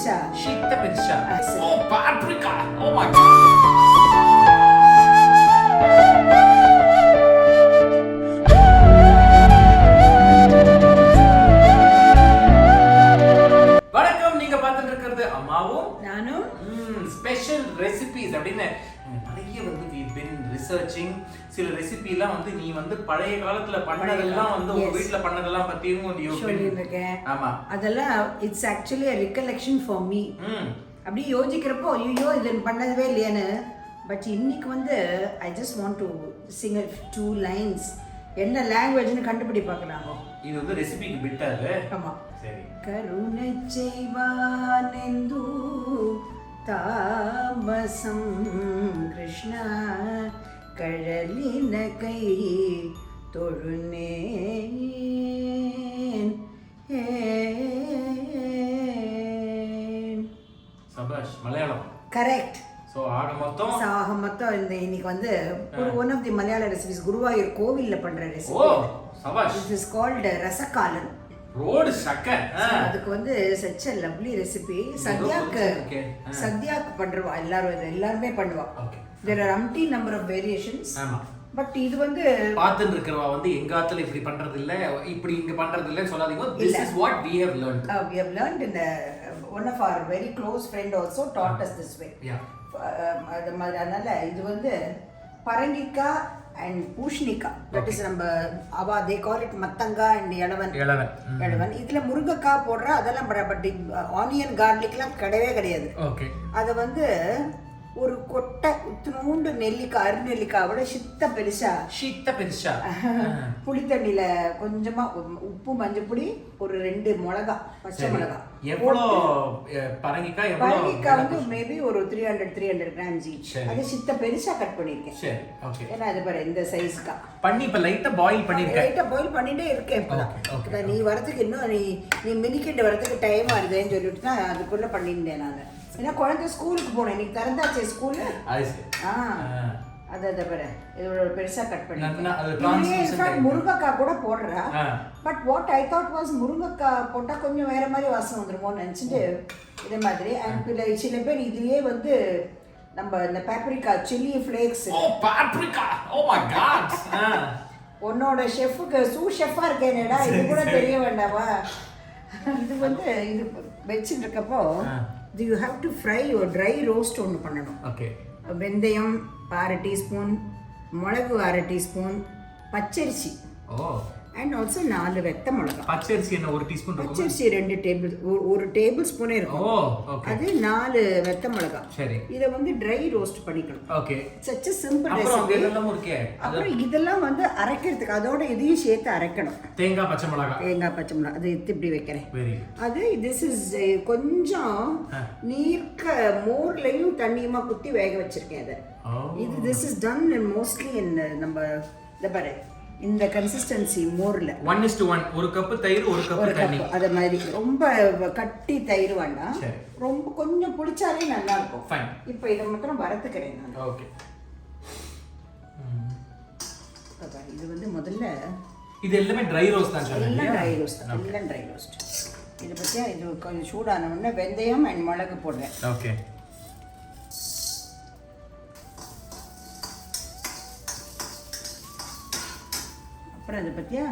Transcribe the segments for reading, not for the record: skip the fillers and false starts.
பெருசா. ஷீத்த பெருசா. ஓ paprika. Oh my god. வணக்கம், நீங்க பார்த்துட்டு இருக்கிறது அம்மாவும் நானும் ஸ்பெஷல் ரெசிபிஸ் அப்படின்னு நிறைய வந்து we've been researching. சில ரெசிபி எல்லாம் வந்து நீ வந்து பழைய காலத்துல பண்ணதெல்லாம் வந்து உங்க வீட்ல பண்ணதெல்லாம் பத்தியும் சொல்லிருக்கேன். ஆமா, அதெல்லாம் it's actually a recollection for me. அப்படி யோசிக்கிறப்போ ஐயோ இது பண்ணதவே இல்லையான்னு. பட் இன்னைக்கு வந்து I just want to Singh 2 lines. என்ன லாங்குவேஜ்னு கண்டுபிடி பார்க்கலாம். இது வந்து ரெசிபிக்கு பிட்டா அது. ஆமா, சரி. கருணை செய்வானெந்து தாமசம் கிருஷ்ண கழலின கை தொழுனேன். சபாஷ், மலையாளம். கரெக்ட். சோ ஆக மொத்தம் இந்த இன்னைக்கு வந்து ஒரு ஒன் ஆஃப் தி மலையாள ரெசிபிஸ் குருவாயூர் கோவில்ல பண்ற ரெசிபி. ஓ சபாஷ். It is called Rasakalan. ரோடு சக்கர். அதுக்கு வந்து such a lovely recipe. சத்யாக்கு பண்றவா எல்லாருமே பண்ணுவா. There are umpty number of variations. ஆமா. பட் இது வந்து பாத்துட்டு இருக்கறவா வந்து எங்க ஆத்துல இப்படி பண்றது இல்ல, இப்படி இங்க பண்றது இல்ல சொல்லாதீங்க. This is what we have learned. We have learned in one of our very close friend also taught us this way. Yeah. அதனால இது வந்து பரங்கிக்கா and பூஷ்ணிக்கா. That is நம்ம they call it மத்தங்கா and எளவன். இதுல முருங்கைக்காய் போடுற அதெல்லாம் பட் ஆனியன் கார்லிக்லாம் கிடையவே கிடையாது. ஓகே. அத வந்து ஒரு கொட்டை உத்துணூண்டு நெல்லிக்காய், அருநெல்லிக்காவோட ஷீத்த பெருசா புளி தண்ணியில கொஞ்சமா உப்பு மஞ்சப்பொடி ஒரு 2 மிளகா பச்சை மிளகா. பரங்கிக்காய் வந்து மேபி ஒரு 300 grams each. அது ஷீத்த பெருசா கட் பண்ணிருக்கேன். சரி, ஓகே. ஏன்னா அது பாரு இந்த சைஸ்க்கா பண்ணி இப்ப லைட்டா பாயில் பண்ணிட்டே இருக்கேன். இப்ப நீ வரதுக்கு இன்னும் நீ மினிக்கிட்டு வரதுக்கு டைம் ஆகுதுன்னு சொல்லிட்டு தான் அதுக்குள்ள பண்ணிட்டேன் நான். ஏன்னா குழந்தை ஸ்கூலுக்கு போனேன், இன்னைக்கு திறந்தாச்சே ஸ்கூலு. அதை பாரு இதோட பெருசா கட் பண்ணி முருங்கைக்காய் கூட போடுறா. But what I thought was முருங்கைக்காய் போட்டா கொஞ்சம் வேற மாதிரி வாசனை வந்துருமோன்னு நினைச்சிட்டு இதே மாதிரி. அண்ட் சில பேர் இதுலயே வந்து நம்ம இந்த paprika சில்லி ஃபிளேக்ஸ். உன்னோட ஷெஃப்க்கு ஷெஃபா இருக்கேனேடா, இது கூட தெரிய வேண்டாமா? இது வந்து இது வச்சுட்டு இருக்கப்போ you have to fry or dry roast ஒன்று பண்ணணும். ஓகே. வெந்தயம் 1/2 டீஸ்பூன், மிளகு 1/2 டீஸ்பூன், பச்சரிசி and also 4 வெத்த மிளகா. பச்சரிசி என்ன 1 டீஸ்பூன் இருக்கும்? பச்சரிசி 1 டேபிள் ஸ்பூனே இருக்கும். அது 4 வெத்த மிளகா. சரி. இத வந்து ட்ரை ரோஸ்ட் பண்ணிக்கணும். Okay. such a simple recipe. அப்புறம் இதெல்லாம் வந்து அரைக்கிறதுக்கு அதோட இதையும் சேர்த்து அரைக்கணும். தேங்காய் பச்சை மிளகா அது இப்படி வைக்கிறேன். வெரி. அது this is கொஞ்சம் நீர்க்க மோர்லயும் தண்ணியுமா குத்தி வேக வச்சிருக்கேன் அத. இது this is done mostly in நம்ம இந்த பாரு இந்த கன்சிஸ்டன்சி மோர்ல 1:1 ஒரு கப் தயிர் 1 கப் தண்ணி. அத மாதிரி ரொம்ப கட்டி தயிர் வேண்டாம், ரொம்ப கொஞ்சம் புளிச்சாலே நல்லா இருக்கும். ஃபைன். இப்போ இத மட்டும் வறுத்துக்கிறேன் நான். ஓகே. இது வந்து முதல்ல இது எல்லாமே ட்ரை ரோஸ்ட் தான் சொல்றீங்க. எல்லாம் ட்ரை ரோஸ்ட். இது பத்தியா இது கொஞ்சம் சூடான உடனே வெந்தயம் and மிளகு போடுறேன். ஓகே. அப்புறம் இதை பத்தியா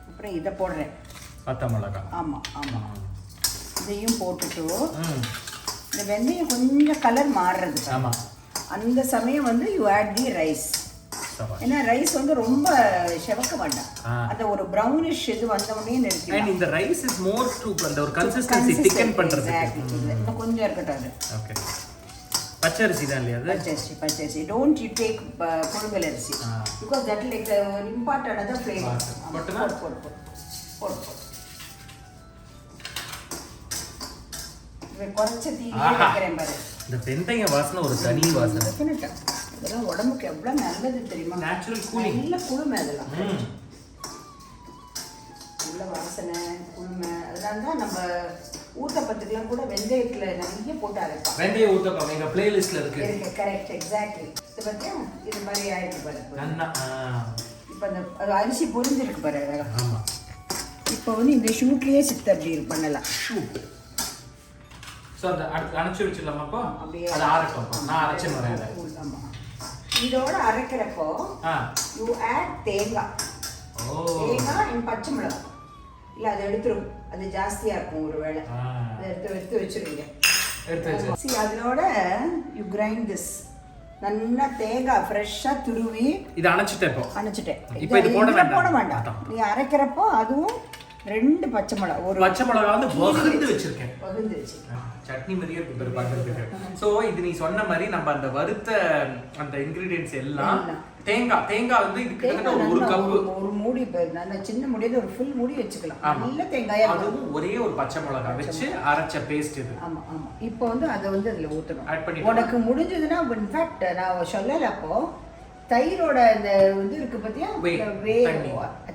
அப்புறம் இதை போடுறேன் பச்சை மிளகா. ஆமாம் இதையும் போட்டுட்டு இந்த வெந்தயம் கொஞ்சம் கலர் மாறுறது. ஆமாம். அந்த சமயம் வந்து யூ ஆட் தி ரைஸ். ஏன்னா ரைஸ் வந்து ரொம்ப செவக்க வேண்டாம், அந்த ஒரு ப்ரௌனிஷ் இது வந்த உடனே நிறுத்தி. and இந்த ரைஸ் இஸ் மோர் டு அந்த ஒரு கன்சிஸ்டன்சி திக்கன் பண்றதுக்கு. இன்னும் கொஞ்சம் இருக்கட்டும் அது. ஓகே. பச்சரிசி தான் இல்லையா அது? பச்சரிசி. டோன்ட் யூ டேக் புழுங்கல் அரிசி because that will like impart another flavor. போடு. குறைச்ச தீயில வைக்கிறேன் பாரு. இந்த வெந்தய வாசனை ஒரு தனி வாசனை. இதெல்லாம் உடம்புக்கு எவ்வளவு நல்லது தெரியுமா? Natural cooling. நல்ல குளுமை அதெல்லாம். நல்ல வாசனை குளுமை. அதனால தான் நம்ம ஊத்தப்பத்துக்குலாம் கூட வெந்தயத்துல நிறைய போட்டு அரைப்போம். வெந்தய ஊத்தப்பம் எங்க பிளேலிஸ்ட்ல இருக்கு. Correct, exactly. இது பத்தியா இது மாதிரி ஆயிட்டு பாரு. நன்னா. இப்போ அந்த அரிசி பொரிஞ்சிருக்கு பாரு. ஆமா. இப்போ வந்து இந்த ஷூட்லேயே சித்து அப்படி பண்ணலாம். ஷூட். ஸோ அந்த அரைச்சி வச்சிடலாமா? அப்போ அப்படியே அதை ஆரட்டும். நான் அரைச்சின்னு வரேன் அதை. ஆமாம். இதோட அரைக்கிறப்போ யூ ஆட் தேங்காய். தேங்காய் அண்ட் பச்சை மிளகாய். இல்லை அதை எடுத்துரும், அது ஜாஸ்தியாக இருக்கும் ஒரு வேளை. அதை எடுத்து வச்சுருவீங்க. See, அதோட யூ கிரைண்ட் திஸ். நல்லா தேங்காய் ஃப்ரெஷ்ஷாக துருவி இதை அணைச்சிட்டேன். இப்போ இது போட வேண்டாம். நீ அரைக்கிறப்போ அதுவும் 2 பச்சை மிளகா, ஒரு பச்சை மிளகா வந்து வகுந்து வச்சிருக்கேன். சட்னி மாதிரியே இருக்கு பேர் பார்க்கறதுக்கு. ஸோ இது நீ சொன்ன மாதிரி நம்ம அந்த வறுத்த அந்த இன்கிரீடியன்ஸ் எல்லாம் தேங்காய் வந்து இது கிட்டத்தட்ட ஒரு கப்பு, ஒரு மூடி, நல்ல சின்ன மூடியில ஒரு ஃபுல் மூடி வச்சுக்கலாம். நல்ல தேங்காயா, அதுவும் ஒரே ஒரு பச்சை மிளகா வச்சு அரைச்ச பேஸ்ட் இது. ஆமா. இப்போ வந்து அதை வந்து அதுல ஊத்தணும். ஆட் பண்ணி உனக்கு முடிஞ்சதுன்னா இன்ஃபேக்ட் நான் சொல்லல, அப்போ தயிரோட இந்த இது இருக்கு பாத்தியா,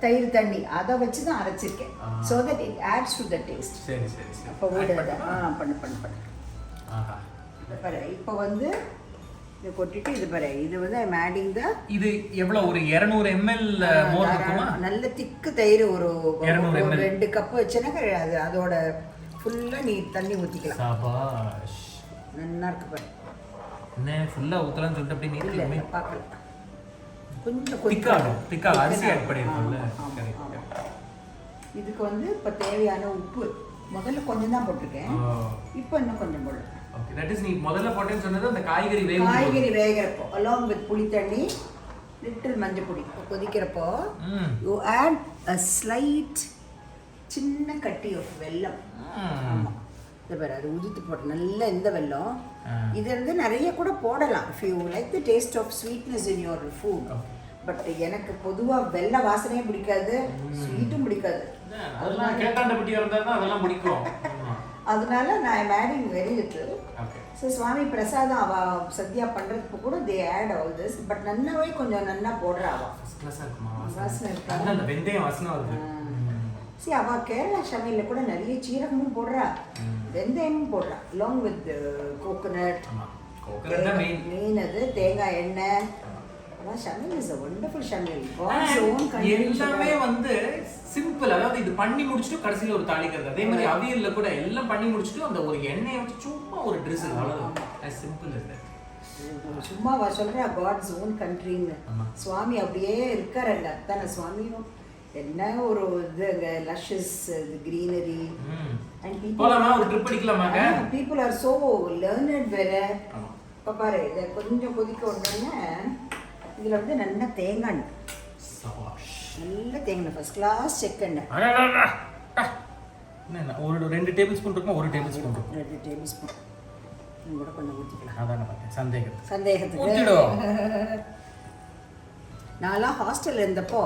தயிர் தண்ணி, அதை வச்சு தான் அரைச்சிருக்கேன். so that it adds to the taste. சரி. அப்போ பண்ணு. பாரு இப்போ வந்து இதை கொட்டிட்டு இது பாரு, இது வந்து I'm adding the, இது எவ்வளவு, ஒரு 200 ml மோர் இருக்குமா? நல்ல திக்கு தயிர் ஒரு 2 கப் வச்சேன்னா அது அதோட ஃபுல்லா நீ தண்ணி ஊத்திக்கலாம். சபாஷ், நல்லா இருக்கு பாரு. என்ன ஃபுல்லா ஊத்தலாம்னு சொல்லிட்டு அப்படியே நீங்க பார்க்கலாம். கொஞ்சம் திக்கா அரிசி ஆட் பண்ணிருக்கோம்ல. இதுக்கு வந்து இப்போ தேவையான உப்பு முதல்ல கொஞ்சம் தான் போட்டிருக்கேன். இப்போ இன்னும் கொஞ்சம் போடுறேன். ஓகே, தட் இஸ் நீ முதல்ல போட்டேன்னு சொன்னது அந்த காய்கறி வேகிறப்போ along with புளி தண்ணி, லிட்டில் மஞ்சள் பொடி கொதிக்கிறப்போ யூ ஆட் a slight சின்ன கட்டி ஆஃப் வெல்லம். ஆமாம், இது பாரு, அது உதித்து போட்டு நல்ல இந்த வெல்லம். இது வந்து நிறைய கூட போடலாம் if you like the taste of sweetness in your food. But எனக்கு பொதுவாக வெள்ள வாசனையே பிடிக்காது, ஸ்வீட்டும் பிடிக்காது. அதெல்லாம் பிடிக்கும். அதனால நான் I'm adding very little. So சுவாமி பிரசாதம் அவ சத்யா பண்ணுறதுக்கு கூட they add all this. But நன்னாவே கொஞ்சம் நன்னா போடுறா அவ. வாசனை இருக்கு, வெந்தயம் வாசனை வருது. சரி, அவ கேரளா சமையலில் கூட நிறைய சீரகமும் போடுறா, வெந்தயமும் போடுறா, அலாங் வித் கோகோனட். மெயின் அது தேங்காய் எண்ணெய். சமையல் இஸ் a wonderful சமையல். எல்லாமே வந்து சிம்பிள். அதாவது இது பண்ணி முடிச்சுட்டு கடைசியில் ஒரு தாளிக்கிறது. அதே மாதிரி அவியல்ல கூட எல்லாம் பண்ணி முடிச்சுட்டு அந்த ஒரு எண்ணெயை வச்சு சும்மா ஒரு ட்ரெஸ், அவ்வளவுதான். சிம்பிள் இது. சும்மா சொல்ற காட்ஸ் ஓன் கண்ட்ரின்னு. சுவாமி அப்படியே இருக்காருங்க, அத்தனை சுவாமியும். என்ன ஒரு இது அங்க luscious greenery and people are so learned வேற. இப்போ பாரு, இதை கொஞ்சம் கொதிக்க உடனே இதில் வந்து நல்ல தேங்காய், நல்ல தேங்காய், ஃபர்ஸ்ட் கிளாஸ் செக்கெண்ணெய். ஒரு 2 டேபிள் ஸ்பூன் இருக்கும், 1 டேபிள் ஸ்பூன் இருக்கும். 2 டேபிள் ஸ்பூன் கூட கொஞ்சம் ஊற்றிக்கலாம். அதான் பார்த்தேன், சந்தேகத்துக்கு. நான்லாம் ஹாஸ்டலில் இருந்தப்போ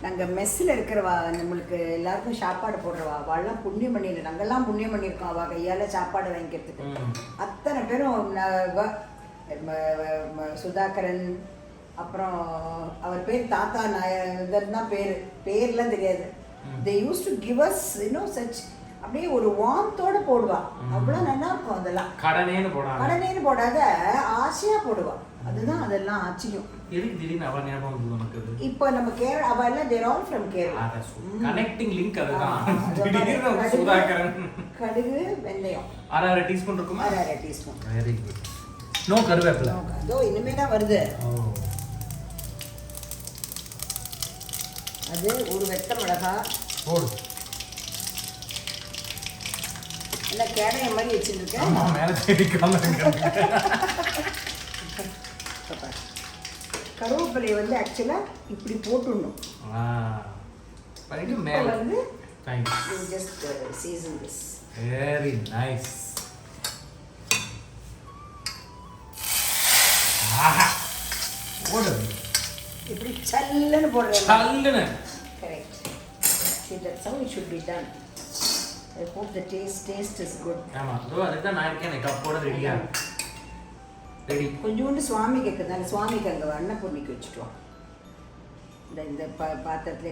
நாங்கள் மெஸ்ஸில் இருக்கிறவா, நம்மளுக்கு எல்லாருக்கும் சாப்பாடு போடுறவா, அவள்லாம் புண்ணியம் பண்ணிடு, நாங்கள்லாம் புண்ணியம் பண்ணியிருக்கோம் அவள் கையால் சாப்பாடு வாங்கிக்கிறதுக்கு. அத்தனை பேரும் சுதாகரன், அப்புறம் அவர் பேர் தாத்தா நாயர் தான் பேர்லாம் தெரியாது. they used to give us such அப்படியே ஒரு வார்த்தோட போடுவா. அவ்வளோ நல்லா இருக்கும். அதெல்லாம் கடனேன்னு போடாத ஆசையா போடுவா. அதுதான் அதெல்லாம் ஆச்சரியம். எதுக்கு திடீர்னு அவ ஞாபகம் வந்து நமக்கு? இப்போ நம்ம கேரளா, அவ எல்லாம் there all from Kerala. Connecting link அதுதான். திடீர்னு சுதாகரன். கடுகு, வெந்தயம் 1/2 டீஸ்பூன் இருக்குமா? 1/2 டீஸ்பூன். Very good. நோ கருவேப்பிலை. அதோ இனிமே தான் வருது. அது ஒரு வெட்டை மிளகாய் போடு. என்ன கேடைய மாதிரி வச்சுருக்கேன். ஆமா, மேலே தேடிக்காம கருவேப்பிலை வந்து ஆக்சுவலாக இப்படி போட்டுடணும். மேலே வந்து you just season this. Very nice. போடு. இப்படி சல்லுன்னு போடுறேன். சல்லுன்னு. Correct. See, that's how it should be done. I hope the taste is good. ஆமா, அதுதான் நான் இருக்கேன். கப்போட ரெடியா. ரெடி. கொஞ்சோண்டு சுவாமி கேட்குறதுனால சுவாமிக்கு அங்கே அன்னபூர்ணிக்கு வச்சுட்டோம். இந்த பாத்திரத்துல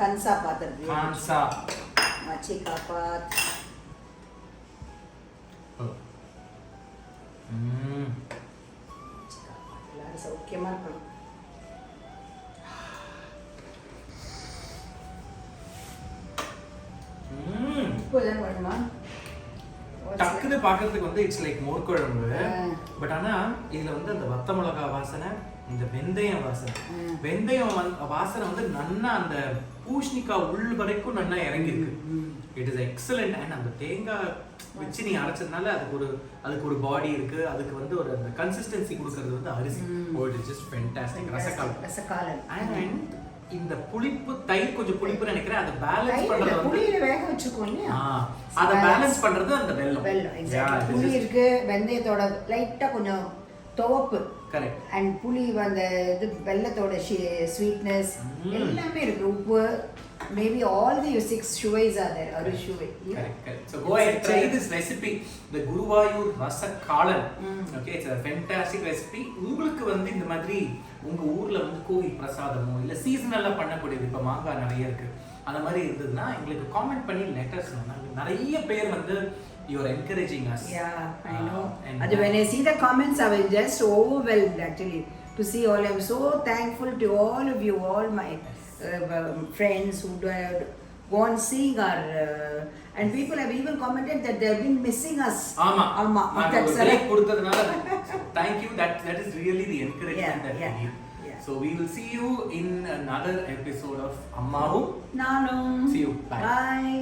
கன்சா பாத்திரத்துல மச்சி காப்பாத். எல்லாரும் சௌக்கியமா இருக்கணும். உப்பு தான் வேணுமா? டக்குன்னு பார்க்கறதுக்கு வந்து இட்ஸ் லைக் மோர் குழம்பு. பட் ஆனா இதுல வந்து அந்த வத்த மிளகா வாசனை, இந்த வெந்தயம் வாசனை, வெந்தயம் வாசனை வந்து நன்னா அந்த பூஷ்ணிக்காய் உள் வரைக்கும் நன்னா இறங்கி இருக்கு. It is excellent. அண்ட் அந்த தேங்காய் வச்சு நீ அரைச்சதுனால அதுக்கு ஒரு பாடி இருக்கு. அதுக்கு வந்து ஒரு அந்த கன்சிஸ்டன்சி கொடுக்கறது வந்து அரிசி. Oh it is just fantastic. Rasakalan. And இந்த புளிப்பு, தயிர் கொஞ்சம் புளிப்பு நினைக்கிறேன். அதை பேலன்ஸ் பண்றது வந்து புளியில வேக வச்சுக்கோங்க. அதை பேலன்ஸ் பண்றது அந்த வெல்லம். புளி இருக்கு, வெந்தயத்தோட லைட்டா கொஞ்சம் துவப்பு. கரெக்ட். அண்ட் புளி அந்த இது வெல்லத்தோட ஸ்வீட்னஸ் எல்லாமே இருக்கு. உப்பு, maybe all the 6 shuvays are there. Aru shuvai. Correct. So go ahead, try this recipe, the Guruvayur Rasakaalan. Okay, it's a fantastic recipe. உங்களுக்கு வந்து இந்த மாதிரி உங்க ஊர்ல வந்து கோவில் பிரசாதமோ இல்ல சீசனலா பண்ணக்கூடியது, இப்ப மாங்காய் நிறைய இருக்கு, அந்த மாதிரி இருந்ததுன்னா எங்களுக்கு காமெண்ட் பண்ணி லெட்டர்ஸ் நிறைய பேர் வந்து you are encouraging us. Yeah, I know. And when I see the comments, I was just overwhelmed actually to see all. I'm so thankful to all of you, all my friends who have gone seeing our and people have even commented that they have been missing us. Amma that's like கொடுத்ததனால thank you. That is really the encouragement that we need. So we will see you in another episode of Ammavum Naanum. See you. Bye.